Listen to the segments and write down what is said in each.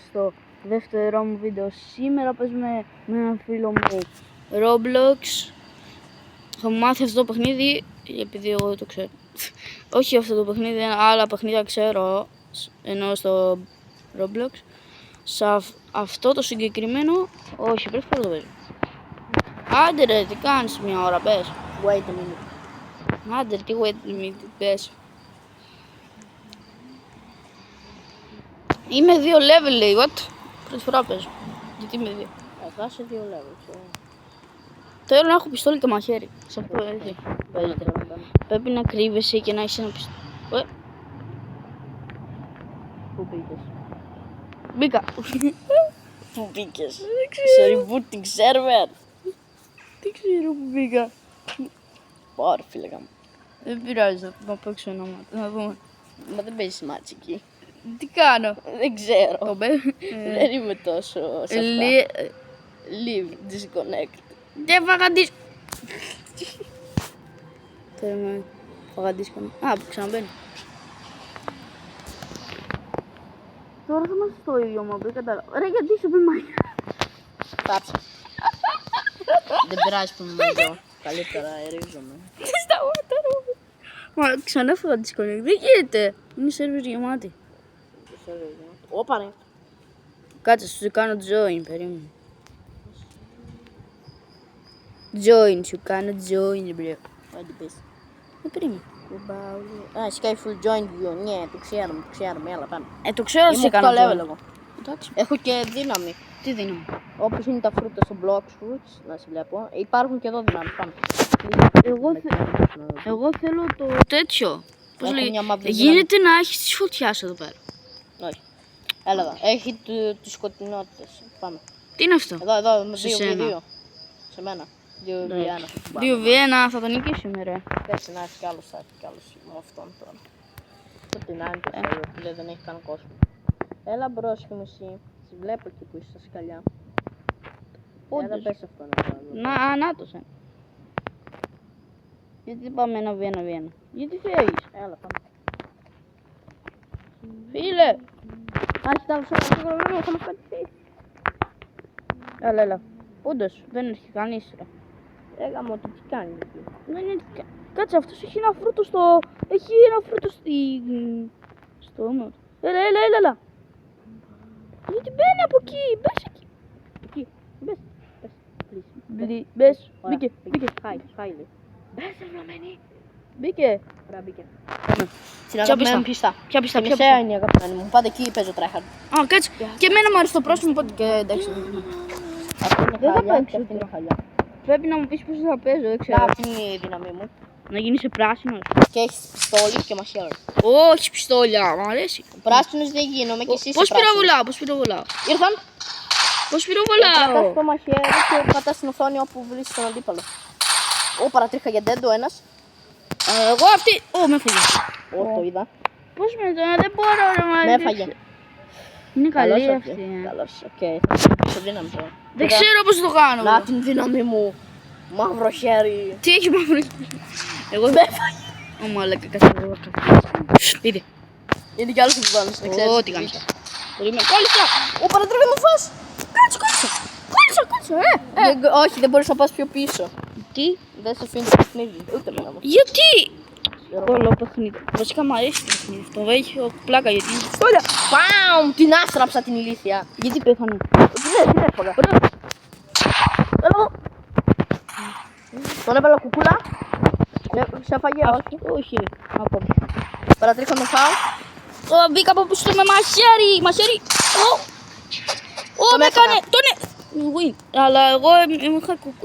Στο δεύτερο μου βίντεο. Σήμερα παίζουμε με έναν φίλο μου Roblox. Θα μου μάθει αυτό το παιχνίδι επειδή εγώ δεν το ξέρω. Όχι αυτό το παιχνίδι, άλλα παιχνίδια ξέρω, ενώ στο Roblox. Σε αυτό το συγκεκριμένο, όχι, πρέπει να το παίζω. Άντε ρε, τι κάνεις μια ώρα, πες. Wait a minute. Άντε, τι wait a minute, πες. Είμαι 2 level, λέει, what? Πρώτη φορά παίζω. Γιατί είμαι 2. Θα είσαι 2 levels. Θέλω να έχω πιστόλι και μαχαίρι. Σε αυτό έτσι. Πρέπει να κρύβεσαι και να έχεις ένα πιστόλι. Πού μπήκες? Μπήκα. Πού μπήκες? Δεν ξέρω. Σε rebooting server. Δεν ξέρω που μπήκα. Πάρε φίλε γάμο. Δεν πειράζει, θα παίξω ένα μάτι. Να δούμε. Μα δεν παίζεις μάτσι εκεί. Τι κάνω. Δεν ξέρω. Το παίζει. Δεν είμαι τόσο σε αυτά. Leave, disconnect. Δεν φαγαντής. Θέλουμε φαγαντίσκο. Α, που ξαναμπαίνει. Τώρα θα είμαστε στο ίδιο μάτι, κατάλαβα. Ρε, γιατί σου πει μάγια. Πάψε. Δεν πειράζει που είμαι εδώ. Καλύτερα ερίζομαι. Τι σταμάτα ρε. Μα ξανά φαγαντίσκο. Δεν γίνεται. Είναι σερβις γεμάτη. Όπα ρε. Κάτσε, σου κάνω join, περίμενε. Join, σου κάνω join, μπρε. Άντε πες. Περίμενε. Α, Sky full join view. Ναι, το ξέρουμε, έλα πάμε. Το ξέρω Είμαι σε 8 κάνω level join. εγώ. Εντάξει. Έχω και δύναμη. Τι δίνω. Όπως είναι τα φρούτα στο Blox Fruits, να σε βλέπω. Υπάρχουν και εδώ δυνάμεις, πάμε. Εγώ θέλω το τέτοιο. Πώς Έχω λέει, μια μαύρη γίνεται να έχεις τις φωτιάς εδώ πέρα. Όχι. Έλα εδώ. Έχει τις σκοτεινότητες. Πάμε. Τι είναι αυτό. Εδώ, με Σε 2v2. Σε μένα. 2v1. 2v1 θα το νικήσουμε ρε. Πες να έρθει κι άλλος, θα έρθει κι άλλος με αυτόν τώρα. Το την άλλη το δεν έχει καν κόσμο. Έλα μπρος και μου εσύ. Σε βλέπω εκεί που είσαι στα σκαλιά. Έλα πες αυτό να Να το σαν. Γιατί πάμε ένα v1. Γιατί φεύγεις. Έλα πάμε. Φίλε. Άρχισε να βγάλω θα μας πατήσει. Έλα. Όντως δεν έρχεται κανείς ρε. Έγαμε ότι τι κάνει εκεί. Δεν είναι... Κάτσε, αυτός έχει ένα φρούτο στο... Έχει ένα φρούτο στο όνομα του. Έλα. Γιατί μπαίνει από εκεί, μπες εκεί. Εκεί, μπες. Μπες, μπήκε. Χάιλε. Μπες, ευλογμένη. Μπήκε. Ωραία, μπήκε. Ποια Αγαπημένη πιστά. Ποια πιστά, Και μεσαία είναι η αγαπημένη μου. Πάτε εκεί παίζω tryhard. Α, κάτσε. Και εμένα μου αρέσει το πρόσωπο, οπότε και εντάξει. Δεν θα θα παίξω παίξω. Αυτή είναι χαλιά. Πρέπει να μου πεις πώς θα παίζω, δεν ξέρω. Αυτή είναι η δύναμή μου. Να γίνεις πράσινος. Και έχεις πιστόλι και μαχαίρι. Όχι πιστόλια, μου αρέσει. Πράσινος δεν γίνομαι και εσύ είσαι Πώς πράσινος. πυροβολάω. Ήρθαν. Πώς Πατάς πυροβολάω. το μαχαίρι και πατάς στην οθόνη όπου βρίσκεις τον αντίπαλο. Ω, παρατρίχα για ντέντο ένας. Εγώ αυτή... με έφαγε. Ω, το είδα. Πώς με το, δεν μπορώ να Με έφαγε. Είναι καλή Καλώς, αυτή. Καλώς, οκ. Σε δύναμη τώρα. Δεν ξέρω πώς το κάνω. Να την δύναμη μου. Μαύρο χέρι. Τι έχει μαύρο. Εγώ Με έφαγε. Ω μαλάκα, κάτσε εδώ. Είδε. Είναι κι άλλος που πάνε, δεν ξέρεις. Τι κάνεις. Περίμενε. Κόλλησα. Ω, παρατρίχα μου φας. Κόλλησα. Όχι, δεν μπορείς να πας πιο πίσω. Τι. Δεν σε αφήνει το παιχνίδι. Ούτε εμένα μου. Γιατί. Όλο παιχνίδι. Βασικά μου αρέσει το παιχνίδι. Το έχει πλάκα γιατί. Στόλια. Παμ! Την άστραψα την ηλίθεια. Γιατί πέθανε. Την έφαγα. Έλα εδώ. Τον έβαλα κουκούλα. Σε έφαγε, όχι. Όχι. Ακόμα. Παρατρίχα να φάω. Μπήκα από πίσω με μαχαίρι. Με έκανε. Αλλά εγώ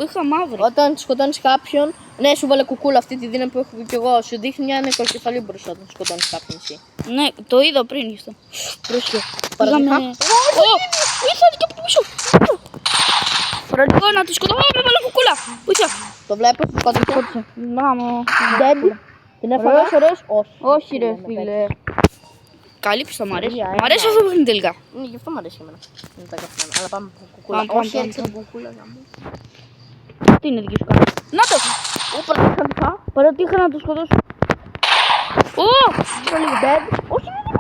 είχα μαύρο. Όταν σκοτώνεις κάποιον, ναι, σου βάλε κουκούλα αυτή τη δύναμη που έχω κι εγώ. Σου δείχνει μια νεκροκεφαλή μπροστά όταν σκοτώνεις κάποιον εσύ. Ναι, το είδα πριν γι' αυτό. Πρόσεχε. Παρατρίχα. Ήρθαν και από πίσω. Παρατρίχα να τη σκοτώσω. Με βάλε κουκούλα. Βοήθεια. Το βλέπω, σου σκότωσε. Μάμο. Dead. Την έφαγα. Ωραίος. Όχι. Όχι ρε φίλε. Καλή πίστα, μου αρέσει. Τρία, Μ' αρέσει αυτό που είναι τελικά. Ναι, γι' αυτό μου αρέσει εμένα. Είναι τα καφένα. Αλλά πάμε από κουκούλα. Πάμε, Όχι, πάμε, έριξε πάμε. την κουκούλα γάμο. Τι είναι δική σου κάρτα. Να το! Ω, παρατρίχα να φάω. Παρατήχα να το σκοτώσω. Ω! Πολύ dead. Όχι, δεν είναι.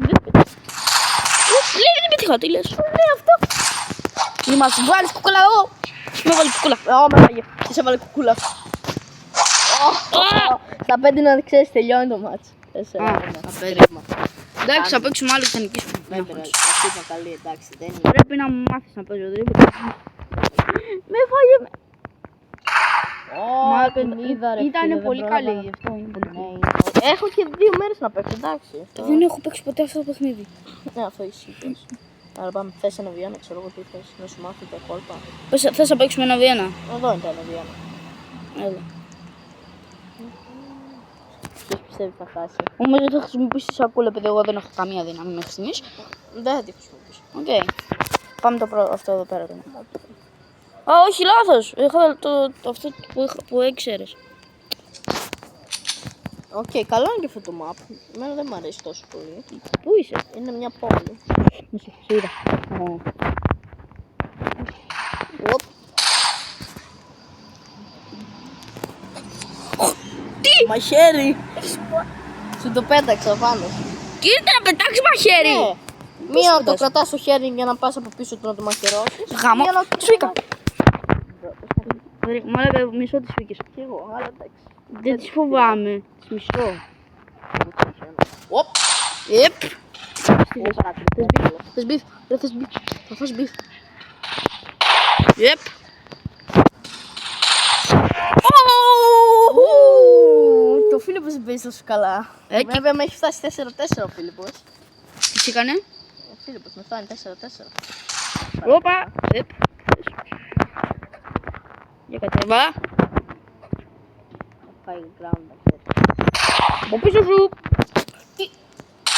Δεν πέτει. Λέει Είχα, τι λες. Ναι, αυτό. Μη μας βάλεις κουκούλα εδώ. Με βάλει κουκούλα. Με φάγε. Τι σε βάλε κουκούλα. Στα 5 να ξέρεις τελειώνει το μάτς. 4-1. στα 5. Εντάξει, θα παίξουμε άλλο και θα νικήσουμε. Δεν πειράζει. Αυτή ήταν καλή, εντάξει. Δεν είναι. Πρέπει να μου μάθεις να παίζω δρύμπι. Με φάγε. Ήταν πολύ καλή, γι' αυτό είναι πολύ καλή. Έχω και 2 μέρες να παίξω, εντάξει. Δεν έχω παίξει ποτέ αυτό το παιχνίδι. Ναι, αυτό ισχύει. Άρα πάμε, θες ένα βιένα, ξέρω εγώ τι θες, να σου μάθω τα κόλπα. Θες να παίξουμε ένα βιένα. Εδώ είναι τα ένα βιένα. Έλα. Ποιος πιστεύει θα χάσει. Όμως δεν θα χρησιμοποιήσει τη σακούλα επειδή εγώ δεν έχω καμία δύναμη μέχρι στιγμής. Δεν θα τη χρησιμοποιήσω. Οκ. Πάμε το πρώτο, αυτό εδώ πέρα. Α, όχι, λάθος. Είχα αυτό που έξερες. Οκ, καλό είναι και αυτό το map. Εμένα δεν μου αρέσει τόσο πολύ. Πού είσαι? Είναι μια πόλη. Μισό, σε είδα. Τι! Μαχαίρι! Σου το πέταξα πάνω. Κοίτα να πετάξει μαχαίρι! Ναι. Μία το κρατάς στο χέρι για να πας από πίσω του να το μαχαιρώσεις. Γάμο, Μία να το σφίκα. Μαλάκα, μισό τις φύγες. Κι εγώ, αλλά εντάξει. Δεν τις φοβάμαι. Τις μισώ. Οπ! Επ! Θες μπιφ, ρε θες μπιφ. Θα φας μπιφ. Επ! Το Φίλιππος δεν παίζει τόσο καλά. Και- Βέβαια με έχει φτάσει 4-4 ο Φίλιππος. Τι έκανε? Ο Φίλιππος με φτάνει 4-4. Όπα! Επ! Για κατέβα. Θα φάει ground μαχαίρι. Από πίσω σου.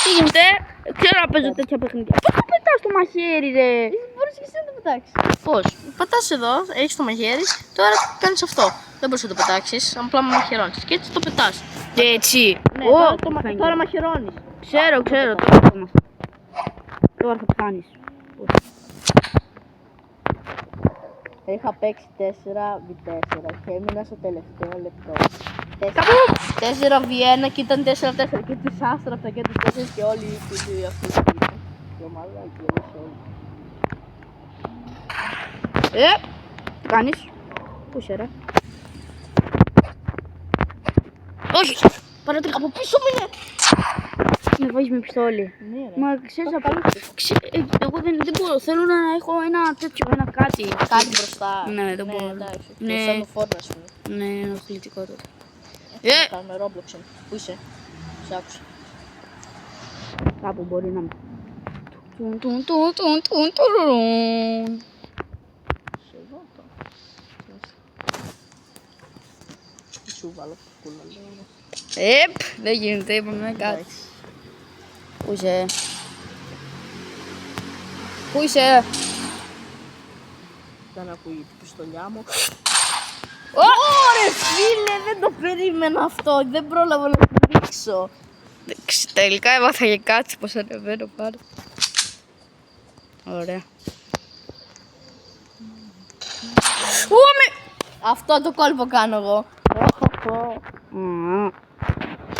Τι γίνεται? Ξέρω να παίζω τέτοια παιχνίδια. Πώς θα πετάς το μαχαίρι ρε? Μπορείς και εσύ να το πετάξεις. Πώς? Πατάς εδώ, έχεις το μαχαίρι, τώρα κάνεις αυτό. Δεν μπορείς να το πετάξεις, απλά με μαχαιρώνεις. Και έτσι το πετάς. Και έτσι. Ναι, Ω, τώρα μαχαιρώνεις. Ξέρω, τώρα θα είμαστε. Τώρα θα πεθάνεις. Είχα παίξει 4v4 και έμεινα στο τελευταίο λεπτό. 4v1 και ήταν 4-4 και τους άστραφα και τους 4 και όλοι οι φίλοι αυτοί που ήταν. Και ο μαλάκι εμείς όλοι. Τι κάνεις? Πού είσαι ρε? Όχι! Παρατρήκα από πίσω μου είναι! Με βάζεις με πιστόλι. Ναι ρε. Μα ξέρεις εγώ δεν μπορώ. Θέλω να έχω ένα τέτοιο, ένα κάτι. Κάτι μπροστά. Ναι, δεν μπορώ. Εντάξει. Ναι. Σαν το φόρμα σου. Ναι, ενοχλητικό τότε. Να κάνουμε Roblox. Πού είσαι? Σ' άκουσα. Κάπου μπορεί να είμαι. Σε εδώ το. Σου βάλω κούλα λίγο. Επ, δεν γίνεται, είπαμε κάτι. Πού είσαι? Πού είσαι? Δεν ακούγεται η πιστολιά μου. Ωρε Φίλε, δεν το περίμενα αυτό. Δεν πρόλαβα να το δείξω. Τελικά έμαθα για κάτι πως ανεβαίνω πάνω. Ωραία. Αυτό το κόλπο κάνω εγώ.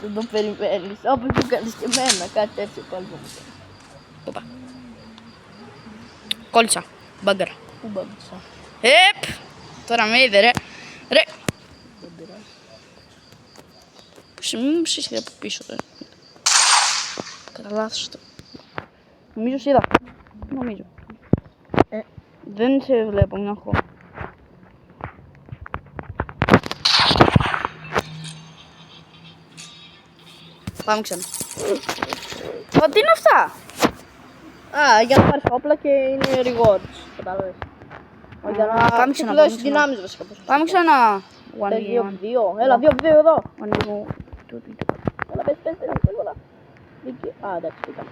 Δεν το περιμένεις. Όπως το κάνεις και εμένα. Κάτι τέτοιο κόλπο μου. Οπα. Κόλλησα. Μπάγκαρα. Πού μπάμπησα. Επ! Τώρα με είδε ρε. Ρε. Δεν πειράζει. Μην μου είσαι από πίσω ρε. Κατά λάθος το. Νομίζω σε είδα. Νομίζω. Δεν σε βλέπω, μην έχω. Πάμε ξανά. Τι είναι αυτά? Α, για να πάρεις όπλα και είναι rewards. Κατάλαβες. Για να πάμε ξανά, ξεπλώσεις πάμε ξανά. δυνάμεις βασικά. Πάμε ξανά. Θες 2v2. Έλα, 2v2 εδώ. Έλα, πες, εύκολα. Α, εντάξει, πήγα.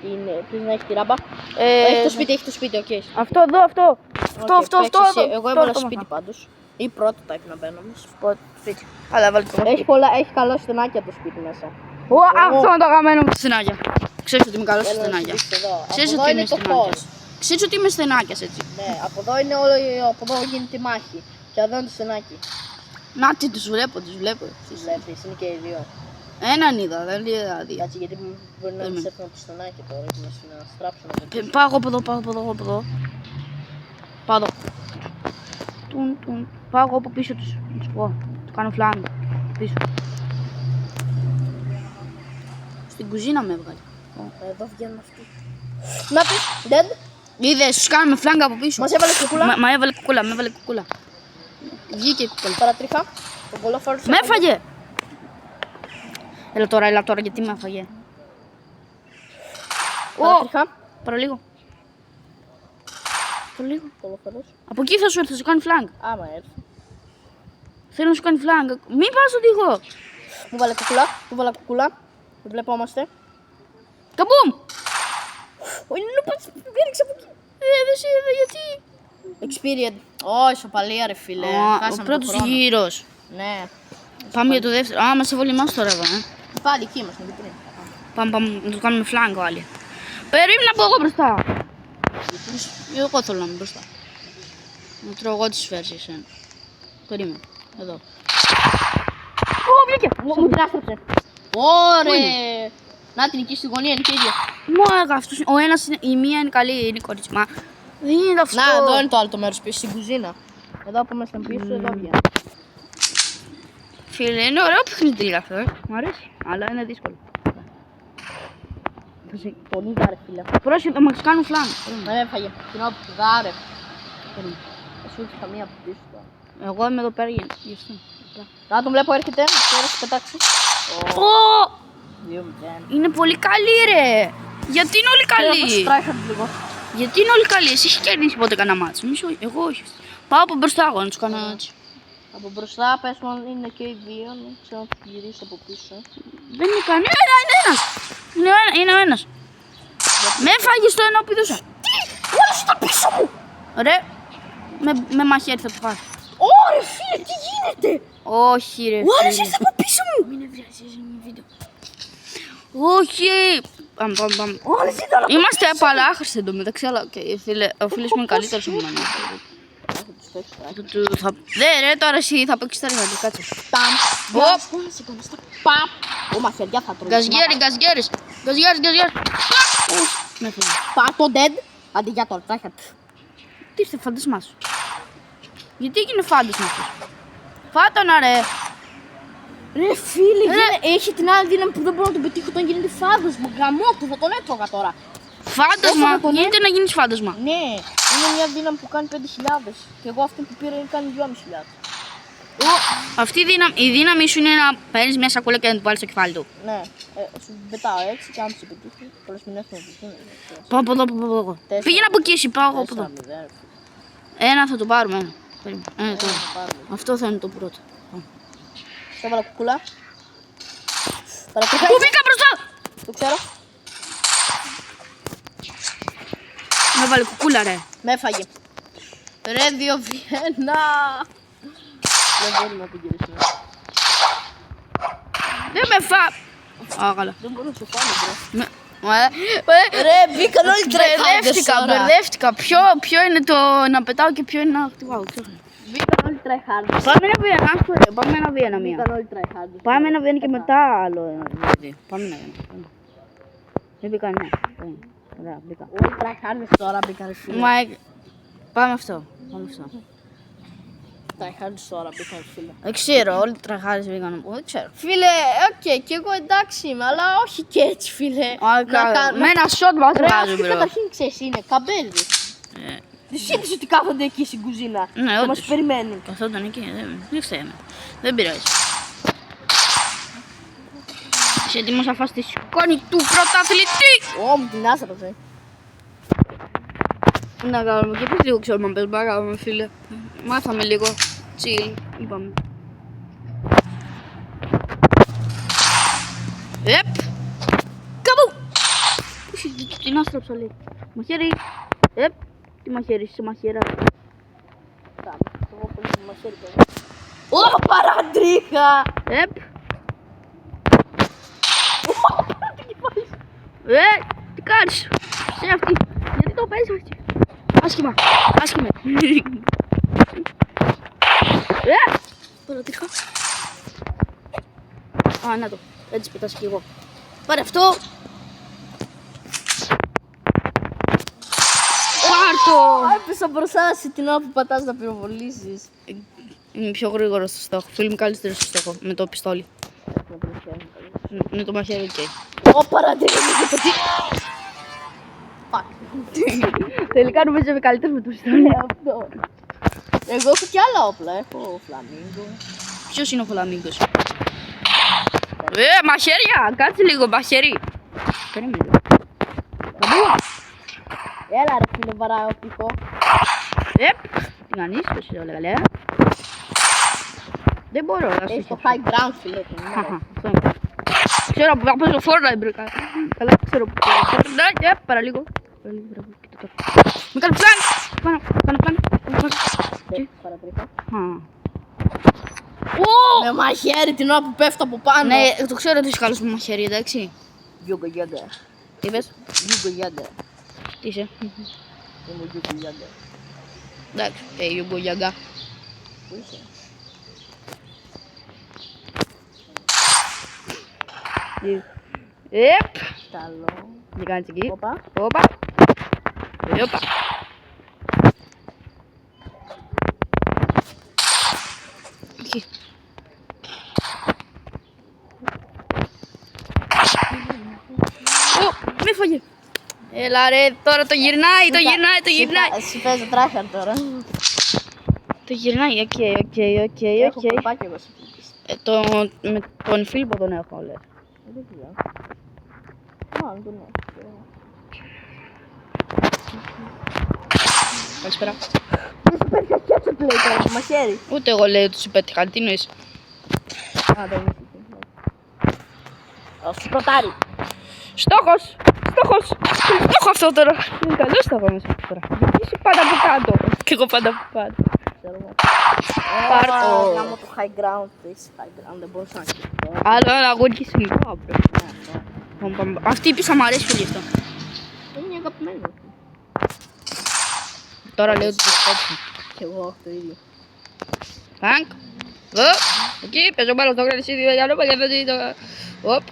Είναι, πεις να έχει τη ράμπα. Έχει το σπίτι, οκ. Αυτό εδώ, αυτό. Αυτό. Εγώ έβαλα σπίτι πάντως. Ή πρώτο type να μπαίνω όμως. Σπίτι. Αλλά βάλει το Έχει καλά στενάκια το σπίτι μέσα. Αυτό είναι το αγαπημένο μου στενάκια. Ξέρεις ότι είμαι καλός στα Έλα, να στενάκια. σου δείξω εδώ. Ξέρεις Από ότι εδώ είμαι είναι το στενάκια. φως. Ξέρεις ότι είμαι στενάκιας έτσι. Ναι, από εδώ είναι όλο, από εδώ γίνεται η μάχη. Και εδώ είναι το στενάκι. Να τι τους βλέπω. Τις βλέπεις, είναι και οι δύο. Έναν είδα, δεν είδα δύο. Κάτσε, γιατί μπορεί να μας έρθουν από στενάκι τώρα και να στράψουν από πίσω. Πάω εγώ από εδώ, πάω από εδώ, από εδώ. Πάω εδώ. Πάω εγώ από πίσω τους. Να σου πω. Του κάνω φλάγκ. Πίσω. Στην κουζίνα με έβγαλε. Εδώ βγαίνουν αυτοί. Να πεις, dead. Είδες, τους κάνουμε φλάγκ από πίσω. Μας έβαλε κουκούλα. Μα έβαλε κουκούλα, με έβαλε κουκούλα. Βγήκε η κουκούλα. Παρατρίχα. Τον κολόφαρο. Με έφαγε! Έλα τώρα, γιατί με έφαγε. Παρατρίχα. Παραλίγο. Παραλίγο. Κολόφαρος. Από εκεί θα σου έρθει, θα σου κάνει φλάγκ. Άμα έρθει. Θέλω να σου κάνει φλάγκ. Μην πας στον τοίχο. Μου βάλε κουκούλα. Του βάλα κουκούλα. Δεν βλεπόμαστε. Καμπούμ! Όχι, έριξε από εκεί. Δεν σε είδα γιατί. Experience. Ω, ισοπαλία ρε φίλε. Ο Χάσαμε τον πρώτος χρόνο. γύρος. Ναι. Πάμε για το δεύτερο. Α, μας έβαλε εμάς τώρα εδώ. Πάλι εκεί είμαστε, μην πριν. Πάμε να το κάνουμε φλάγκ άλλοι. Περίμενα από εγώ μπροστά. Εγώ θέλω να είμαι μπροστά. Να τρώω εγώ τις σφαίρες για εσένα. Περίμενα. Εδώ. Ω, βγήκε. Μου την άστραψε. Πού Ωραία. Να την εκεί στη γωνία, είναι και ίδια. Μάγα αυτός. Ο ένας είναι, η μία είναι καλή, είναι κορίτσι. Μα δεν είναι αυτό. Να, εδώ είναι το άλλο το μέρος πίσω, στην κουζίνα. Εδώ που ήμασταν πίσω, εδώ βγαίνει. Φίλε, είναι ωραίο παιχνίδι αυτό. Μ' αρέσει, αλλά είναι δύσκολο. Πολύ δάρε φίλε. Πρόσεχε, θα μας κάνουν φλάγκ. Με έφαγε. Την ώρα που δάρε. Δεν σου έχει καμία από πίσω τώρα. Εγώ είμαι εδώ πέρα γι' αυτό. Να τον βλέπω έρχεται, τώρα θα πετάξει. Ω! 2-0. Είναι πολύ καλή ρε! Γιατί είναι όλοι καλοί! Λίγο. Γιατί είναι όλοι καλοί! Εσύ έχει κερδίσει ποτέ κανένα μάτσο. Εγώ όχι. Πάω από μπροστά εγώ να τους κάνω έτσι. Από μπροστά πες μου αν είναι και οι δύο, να ξέρω να τους γυρίσω από πίσω. Δεν είναι κανένα, είναι ένας! Είναι ο ένας. Με έφαγε στο ενώπιδο σου. Τι! Όλα στα πίσω μου! Ρε, με μαχαίρι θα το φας. Ωρε φίλε, τι γίνεται! Όχι ρε Όλα φίλε. ήρθε από πίσω μου! Μην ευριάζεις, είναι βίντεο. Όχι! Πάμε. Όλα ήταν από Είμαστε απαλάχρηστοι εντωμεταξύ, αλλά φίλε, ο φίλος μου είναι καλύτερος από μένα. Δε ρε, τώρα εσύ θα παίξεις τα ρηγαλή, κάτσε. Παμ! Οπ. Παμ! Ω, μαχαιριά θα τρώει. Γκαζιέρι. Με φύγει. Πάτο dead. Αντί για τώρα, τράχα. Τι ήρθε φάντασμά σου. Γιατί έγινε φάντασμα αυτός. Φάτονα ρε. Ρε φίλε, έχει την άλλη δύναμη που δεν μπορώ να τον πετύχω όταν γίνεται φάντασμα. Γαμό του, θα τον έτρωγα τώρα. Φάντασμα, Όσο τον γίνεται να γίνεις φάντασμα. Ναι, είναι μια δύναμη που κάνει 5.000 και εγώ αυτή που πήρα κάνει 2.500. Αυτή η δύναμη σου είναι να παίρνεις μια σακούλα και να την βάλεις στο κεφάλι του. Ναι, σου πετάω έτσι και αν σε πετύχει, πολλές μην έρθουν να πετύχουν. Πάω από εδώ. Πήγαινε από εκεί, εσύ πάω εγώ από εδώ. Ένα θα το πάρουμε. Ένα τώρα. Αυτό θα είναι το πρώτο. Θα βάλω κουκούλα. Πού μπήκα μπροστά! Το ξέρω. Με βάλε κουκούλα ρε. Με έφαγε. Ρε 2-1. Δεν μπορούμε να την γυρίσουμε. Δεν με φά... Α, καλά. Δεν μπορούμε να σου φάμε, Ρε, Ρε, μπήκαν όλοι τρέχαντες τώρα. Μπερδεύτηκα. Ποιο είναι το να πετάω και ποιο είναι να χτυπάω. Μπήκαν όλοι τρέχαντες. Πάμε ένα βία, άστο ρε. Πάμε ένα βία, μία. Μπήκαν όλοι τρέχαντες. Πάμε ένα βία και μετά άλλο ένα βία. Πάμε ένα βία. Δεν μπήκα ναι. Ωραία, μπήκα. Όλοι τρέχαντες τώρα μπήκαν φίλε. Πάμε αυτό. Τρέχαντες τώρα μπήκαν φίλε. Δεν ξέρω, όλοι τραχάρες μπήκαν. Δεν ξέρω. Φίλε, οκ, και εγώ εντάξει είμαι, αλλά όχι και έτσι φίλε. Με ένα σοτ μας Ρε, βάζω, αυτοί μπρο. καταρχήν ξέρεις είναι καμπέλδες. Δεν σύντησε ότι κάθονται εκεί στην κουζίνα Ναι, και όντως. μας περιμένουν. Καθόταν εκεί, δεν ξέρουμε. Δεν πειράζει. Είσαι έτοιμος να φας τη σκόνη του πρωταθλητή. Ω, μου την άστραψε. Να κάνουμε και εμείς λίγο ξέρουμε πες να κάνουμε φίλε. Μάθαμε λίγο. Chill, είπαμε. Επ! Καμπού! Την άστραψα λέει. Μαχαίρι. Επ! Τι μαχαίρι, σε μαχαίρα. Εγώ πολύ μου μαχαίρι παιδί. Ω, παραντρίχα! Επ! Τι κάνεις? Σε αυτή. Γιατί το παίζεις αυτή? Άσχημα. Παρατήρχα. Α, να το. Έτσι πετάς κι εγώ. Πάρε αυτό. Πάρ' το. Έπεσα μπροστά σου την ώρα που πατάς να πυροβολήσεις. Είμαι πιο γρήγορος στο στόχο. Φίλοι μου καλύτερος στο στόχο. Με το πιστόλι. Με το μαχαίρι, οκ. Ω, παρατηρήθηκε το τι. Fuck. Τελικά νομίζω είμαι καλύτερος με το πιστόλι. Αυτό. Εγώ έχω κι άλλα όπλα. Έχω φλαμίγκο. Ποιος είναι ο Φλαμίγκος? Μαχαίρια! Κάτσε λίγο, μαχαίρι. Περίμενε λίγο. Έλα ρε φίλε, βαράει οπτικό. Τι κάνεις, πώς είναι όλα καλά? Δεν μπορώ να σου Έχεις το high ground φίλε. Ξέρω που θα παίζω Fortnite μπροκα. Καλά ξέρω που παίζω Fortnite. Παραλίγο. Με κάνω πλάν. Κάνω πλάν. Παρατρήκα. Ω! Με μαχαίρι την ώρα που πέφτω από πάνω. Ναι, το ξέρω ότι είσαι καλός με μαχαίρι, εντάξει. Γιούγκο γιάντε. Τι είπες? Γιούγκο γιάντε. Τι είσαι? Είμαι γιούγκο γιάντε. Εντάξει, Ιούγκο Γιαγκά. Πού είσαι? Καλό. Τι κάνεις εκεί? Όπα. Όπα. Όπα. Εκεί. Μη φάγε. Έλα ρε, τώρα το γυρνάει, το γυρνάει. Εσύ παίζω τράχαρ τώρα. Το γυρνάει, οκ. Έχω κοπάκι εγώ σε φίλες. Με τον Φίλιππο τον έχω, λες. Δεν ξέρω. Μάλλον τον έχω. Καλησπέρα. Δεν σου πέτυχα και έτσι πλέον τώρα το μαχαίρι. Ούτε εγώ λέω ότι σου πέτυχα, τι νοείς? Α, δεν είσαι. Σου πρωτάρι. Στόχος! Στόχο αυτό τώρα! Είναι καλό στόχο μέσα αυτό τώρα. Γιατί είσαι πάντα από κάτω. Και εγώ πάντα από κάτω. Ξέρω εγώ. Πάρ' το. Γάμω το high ground. Είσαι high ground, δεν μπορούσα να σκεφτώ. Άλλο ένα αγόρι και συνειδητό. Αυτή η πίσα μου αρέσει πολύ αυτό. Είναι αγαπημένο. Τώρα λέω ότι το σκέψω. Κι εγώ το ίδιο. Φανκ. Εκεί παίζω μπάλα στο γρανισίδιο για να πάει το... Οπ.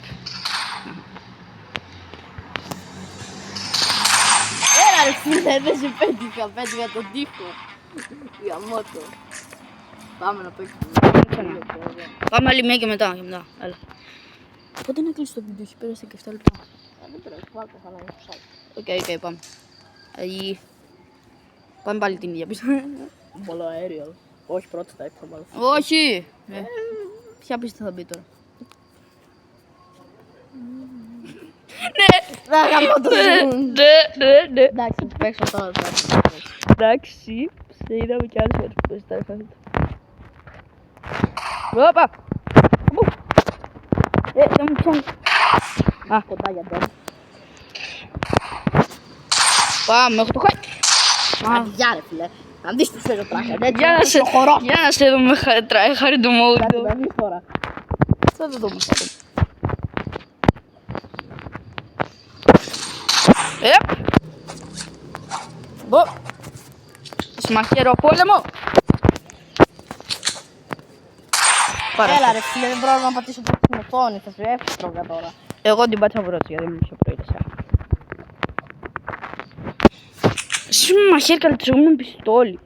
Έλα ρε φίλε, δεν σε πέτυχα τον τοίχο. Για μότο. Πάμε να παίξουμε. Πάμε άλλη μία και μετά. Έλα. Πότε να κλείσει το βίντεο, έχει πέρασει 17 λεπτά. Δεν πειράζει, βάλτε θα να είναι σάκι. Οκ, πάμε. Πάμε πάλι την ίδια πίστα. Πολύ αέριο. Όχι πρώτα θα έξω μάλλον. Όχι! Ποια πίστα θα μπει τώρα? Ναι! Να γαμώ το zoom. Ναι. Εντάξει, θα παίξω τώρα. Εντάξει, σε είδαμε κι άλλες φορές που τα έφαγε. Όπα! Δεν μου πιάνει. Κοντά για τον. Πάμε, έχω το χάι. Αντιά ρε φίλε. Αν δεις τι θέλω τράχα. Για να σε δούμε χάρη το mode. Κάτι να δεις τώρα. Θα το δούμε. Συμμαχαίρο πόλεμο. Έλα ρε φίλε, δεν μπορώ να πατήσω πρώτα στην οθόνη. Θα σου έφτρωγα τώρα. Εγώ την πάτησα πρώτη γιατί ήμουν πιο πρωί. Εσύ με μαχαίρι καλύτερα, εγώ με πιστόλι.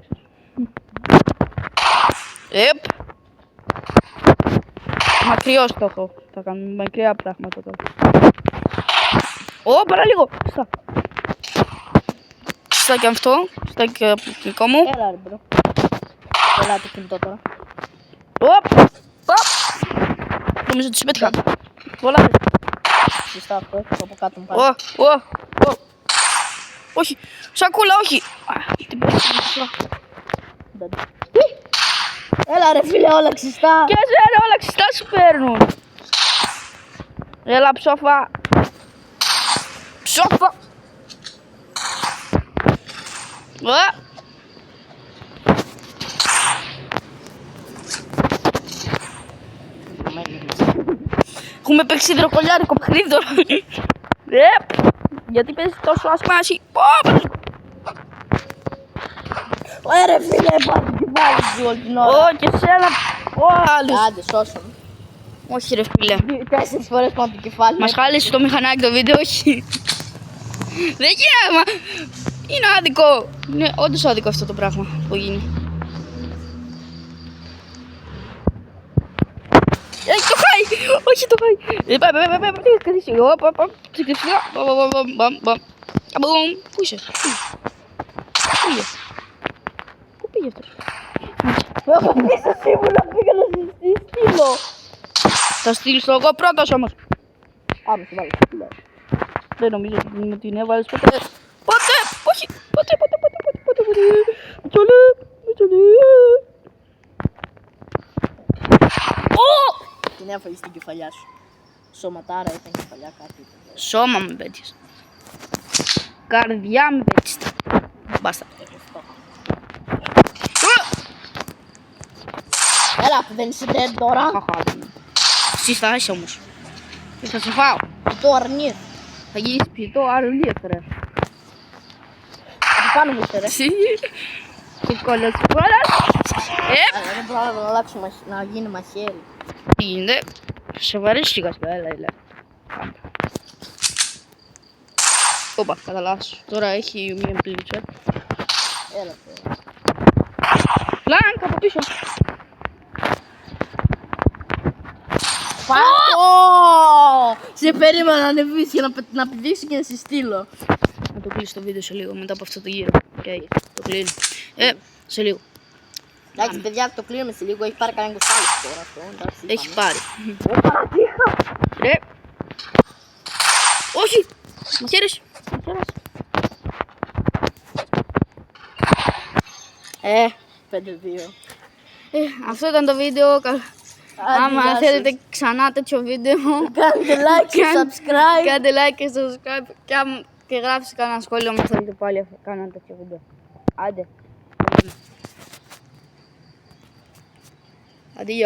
Μακριό στόχο. Θα κάνουμε μακριά πράγματα τώρα. Παραλίγο. Στα και αυτό. Στα και δικό μου. Έλα ρε μπρο. Έλα το κινητό τώρα. Νομίζω ότι σου πέτυχα. Πολλά. Σωστά αυτό, από κάτω μου πάει. Όχι. Σακούλα, όχι. Την πέτυχα. Έλα ρε φίλε, όλα ξυστά. Και εσένα όλα ξυστά σου παίρνουν. Έλα ψόφα. Ψόφα. Έχουμε παίξει υδροκολλιάρικο παιχνίδι τώρα. Γιατί παίζεις τόσο άσχημα εσύ. Ρε φίλε, πάτε και πάλι όλη την ώρα. Και εσένα. Άλλους. Άντε, σώσον. Όχι ρε φίλε. 4 φορές πάνω το κεφάλι. Μας χάλεσε το μηχανάκι το βίντεο, όχι. Δεν γίνεται. Είναι άδικο. Είναι όντως άδικο αυτό το πράγμα που γίνει. Το χάει! Όχι το χάει! Καθίστε. Πού είσαι? Πού πήγε αυτός? Πίσω σίγουρα πήγα να στείλω. Θα στείλεις το εγώ πρώτος όμως. Άμε, σου βάλω. Δεν νομίζω ότι μου την έβαλες ποτέ. Ποτέ! Όχι! Ποτέ! Την έφαγε στην κεφαλιά σου. Σωματάρα ήταν κεφαλιά κάτι. Σώμα με πέτυχες. Καρδιά με πέτυχες. Μπάστα. Έλα, που δεν είσαι dead τώρα. Εσύ θα είσαι όμως. Και θα σε φάω. Το αρνείς. Θα γίνεις πιετό αρνίες ρε. Από πάνω μου είσαι ρε. Και κόλλας. Αλλά δεν πρόλαβα να αλλάξω να γίνει μαχαίρι. Τι γίνεται? Σε βαρύστηκα στο έλα. Όπα, κατά λάθος. Τώρα έχει μία πλήψη. Έλα τώρα. Πλάνκα από πίσω. Σε περίμενα να ανεβείς για να πηδήξω και να σε στείλω. Να το κλείσω το βίντεο σε λίγο μετά από αυτό το γύρο. Το κλείνω. Σε λίγο. Εντάξει παιδιά, το κλείνουμε σε λίγο, έχει πάρει κανένα 20 τώρα αυτό. Εντάξει, Έχει πάρει. Όπα, τι είχα. Ρε. Όχι. Μαχαίρες. 5-2. Αυτό ήταν το βίντεο. Άμα θέλετε ξανά τέτοιο βίντεο, Κάντε like και subscribe. κάντε like και subscribe και γράψτε κανένα σχόλιο αν θέλετε πάλι κάνα τέτοιο βίντεο. Άντε. Αντίο.